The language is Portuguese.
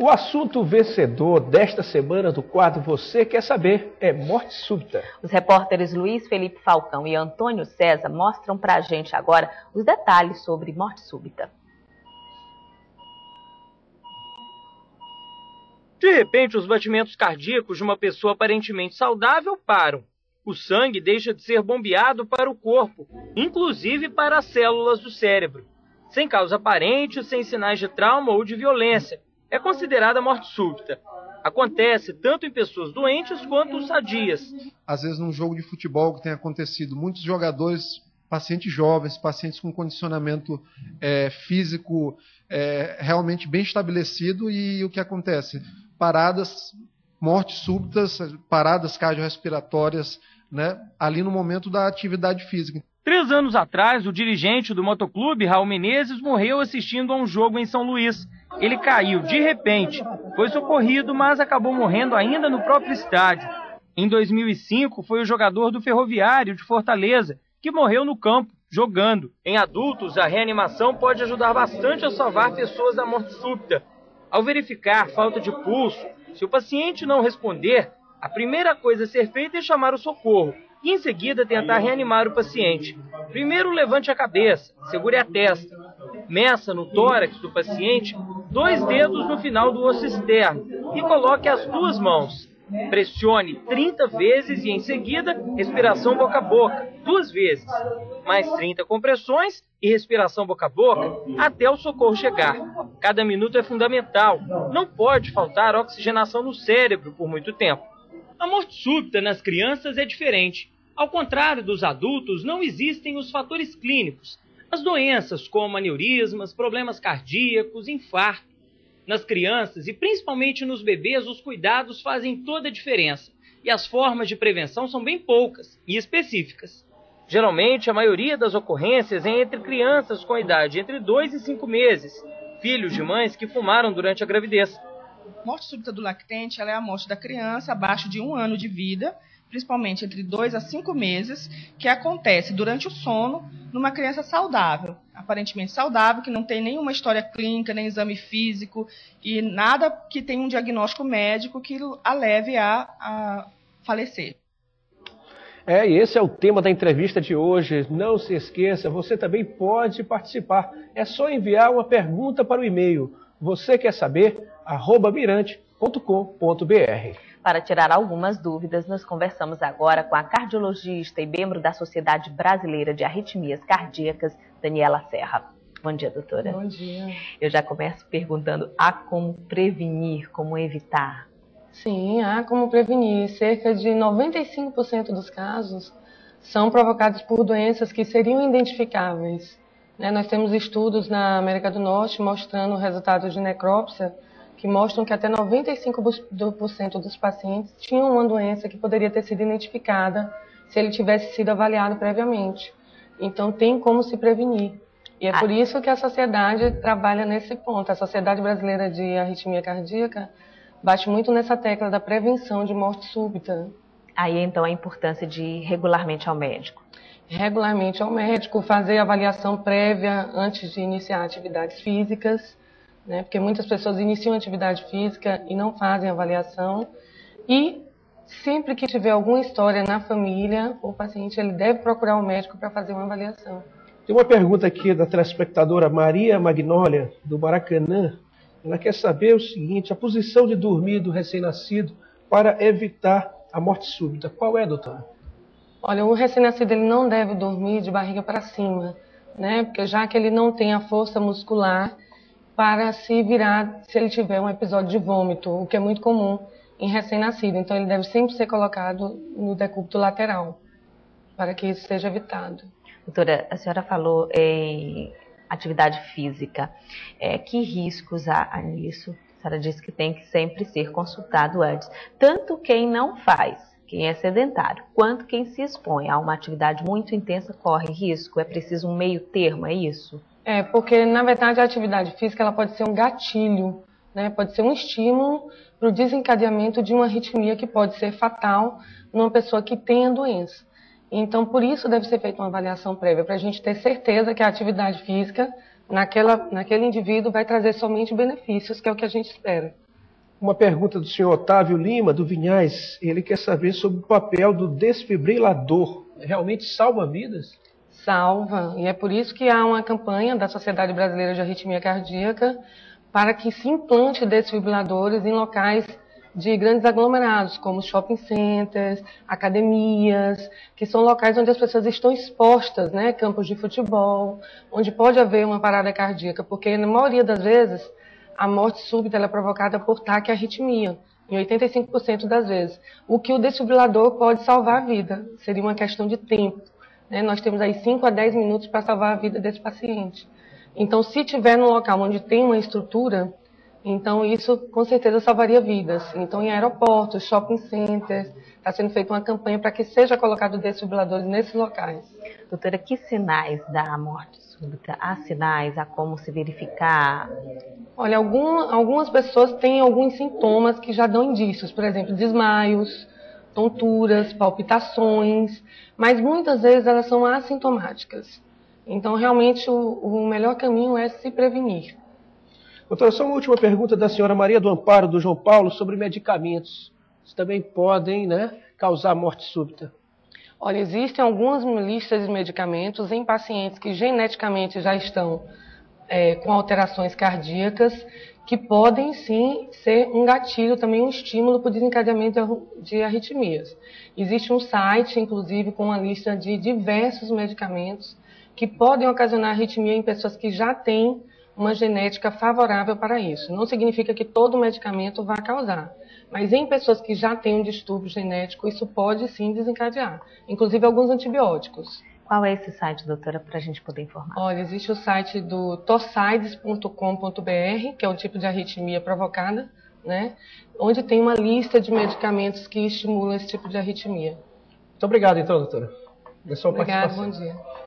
O assunto vencedor desta semana do quadro Você Quer Saber é morte súbita. Os repórteres Luiz Felipe Falcão e Antônio César mostram pra gente agora os detalhes sobre morte súbita. De repente, os batimentos cardíacos de uma pessoa aparentemente saudável param. O sangue deixa de ser bombeado para o corpo, inclusive para as células do cérebro. Sem causa aparente, sem sinais de trauma ou de violência. É considerada morte súbita. Acontece tanto em pessoas doentes quanto sadias. Às vezes, num jogo de futebol que tem acontecido, muitos jogadores, pacientes jovens, pacientes com condicionamento físico realmente bem estabelecido, e o que acontece? Paradas, mortes súbitas, paradas cardiorrespiratórias, né, ali no momento da atividade física. 3 anos atrás, o dirigente do motoclube, Raul Menezes, morreu assistindo a um jogo em São Luís. Ele caiu de repente, foi socorrido, mas acabou morrendo ainda no próprio estádio. Em 2005, foi o jogador do Ferroviário de Fortaleza, que morreu no campo, jogando. Em adultos, a reanimação pode ajudar bastante a salvar pessoas da morte súbita. Ao verificar falta de pulso, se o paciente não responder, a primeira coisa a ser feita é chamar o socorro e, em seguida, tentar reanimar o paciente. Primeiro, levante a cabeça, segure a testa. Meça no tórax do paciente 2 dedos no final do osso externo e coloque as 2 mãos. Pressione 30 vezes e, em seguida, respiração boca a boca, 2 vezes. Mais 30 compressões e respiração boca a boca até o socorro chegar. Cada minuto é fundamental. Não pode faltar oxigenação no cérebro por muito tempo. A morte súbita nas crianças é diferente. Ao contrário dos adultos, não existem os fatores clínicos. As doenças como aneurismas, problemas cardíacos, infarto. Nas crianças e principalmente nos bebês, os cuidados fazem toda a diferença. E as formas de prevenção são bem poucas e específicas. Geralmente, a maioria das ocorrências é entre crianças com idade entre 2 e 5 meses, filhos de mães que fumaram durante a gravidez. Morte súbita do lactente ela é a morte da criança abaixo de 1 ano de vida, principalmente entre 2 a 5 meses, que acontece durante o sono numa criança saudável, aparentemente saudável, que não tem nenhuma história clínica, nem exame físico e nada que tenha um diagnóstico médico que a leve a falecer. E esse é o tema da entrevista de hoje. Não se esqueça, você também pode participar. É só enviar uma pergunta para o e-mail vocêquersaber@mirante.com.br. Para tirar algumas dúvidas, nós conversamos agora com a cardiologista e membro da Sociedade Brasileira de Arritmias Cardíacas, Daniela Serra. Bom dia, doutora. Bom dia. Eu já começo perguntando: há como prevenir, como evitar? Sim, há como prevenir. Cerca de 95% dos casos são provocados por doenças que seriam identificáveis. Nós temos estudos na América do Norte mostrando resultados de necrópsia que mostram que até 95% dos pacientes tinham uma doença que poderia ter sido identificada se ele tivesse sido avaliado previamente. Então, tem como se prevenir. E é por isso que a sociedade trabalha nesse ponto. A Sociedade Brasileira de Arritmia Cardíaca bate muito nessa tecla da prevenção de morte súbita. Aí, então, a importância de ir regularmente ao médico. Regularmente ao médico, fazer avaliação prévia antes de iniciar atividades físicas, porque muitas pessoas iniciam atividade física e não fazem avaliação. E sempre que tiver alguma história na família, o paciente ele deve procurar um médico para fazer uma avaliação. Tem uma pergunta aqui da telespectadora Maria Magnólia, do Maracanã. Ela quer saber o seguinte: a posição de dormir do recém-nascido para evitar a morte súbita. Qual é, doutora? Olha, o recém-nascido ele não deve dormir de barriga para cima, porque já que ele não tem a força muscular para se virar se ele tiver um episódio de vômito, o que é muito comum em recém-nascido. Então, ele deve sempre ser colocado no decúbito lateral, para que isso seja evitado. Doutora, a senhora falou em atividade física. Que riscos há nisso? A senhora disse que tem que sempre ser consultado antes. Tanto quem não faz, quem é sedentário, quanto quem se expõe a uma atividade muito intensa corre risco. É preciso um meio termo, é isso? Porque, na verdade, a atividade física ela pode ser um gatilho, pode ser um estímulo para o desencadeamento de uma arritmia que pode ser fatal numa pessoa que tem a doença. Então, por isso deve ser feita uma avaliação prévia, para a gente ter certeza que a atividade física naquele indivíduo vai trazer somente benefícios, que é o que a gente espera. Uma pergunta do senhor Otávio Lima, do Vinhais. Ele quer saber sobre o papel do desfibrilador. Realmente salva vidas? Salva, e é por isso que há uma campanha da Sociedade Brasileira de Arritmia Cardíaca para que se implante desfibriladores em locais de grandes aglomerados, como shopping centers, academias, que são locais onde as pessoas estão expostas, né, campos de futebol, onde pode haver uma parada cardíaca, porque na maioria das vezes a morte súbita ela é provocada por taquiarritmia, em 85% das vezes. O que o desfibrilador pode salvar a vida, seria uma questão de tempo. Nós temos aí 5 a 10 minutos para salvar a vida desse paciente. Então, se tiver num local onde tem uma estrutura, então isso com certeza salvaria vidas. Então, em aeroportos, shopping centers, está sendo feita uma campanha para que seja colocado desfibriladores nesses locais. Doutora, que sinais da morte súbita? Há sinais? Há como se verificar? Olha, algumas pessoas têm alguns sintomas que já dão indícios. Por exemplo, desmaios, tonturas, palpitações, mas muitas vezes elas são assintomáticas. Então, realmente, o melhor caminho é se prevenir. Doutora, só uma última pergunta da senhora Maria do Amparo, do João Paulo, sobre medicamentos. Eles também podem, causar morte súbita. Olha, existem algumas listas de medicamentos em pacientes que geneticamente já estão com alterações cardíacas, que podem sim ser um gatilho, também um estímulo para o desencadeamento de arritmias. Existe um site, inclusive, com uma lista de diversos medicamentos que podem ocasionar arritmia em pessoas que já têm uma genética favorável para isso. Não significa que todo medicamento vá causar, mas em pessoas que já têm um distúrbio genético, isso pode sim desencadear, inclusive alguns antibióticos. Qual é esse site, doutora, para a gente poder informar? Olha, existe o site do tossides.com.br, que é um tipo de arritmia provocada, onde tem uma lista de medicamentos que estimulam esse tipo de arritmia. Muito obrigado, então, doutora. Obrigada, bom dia.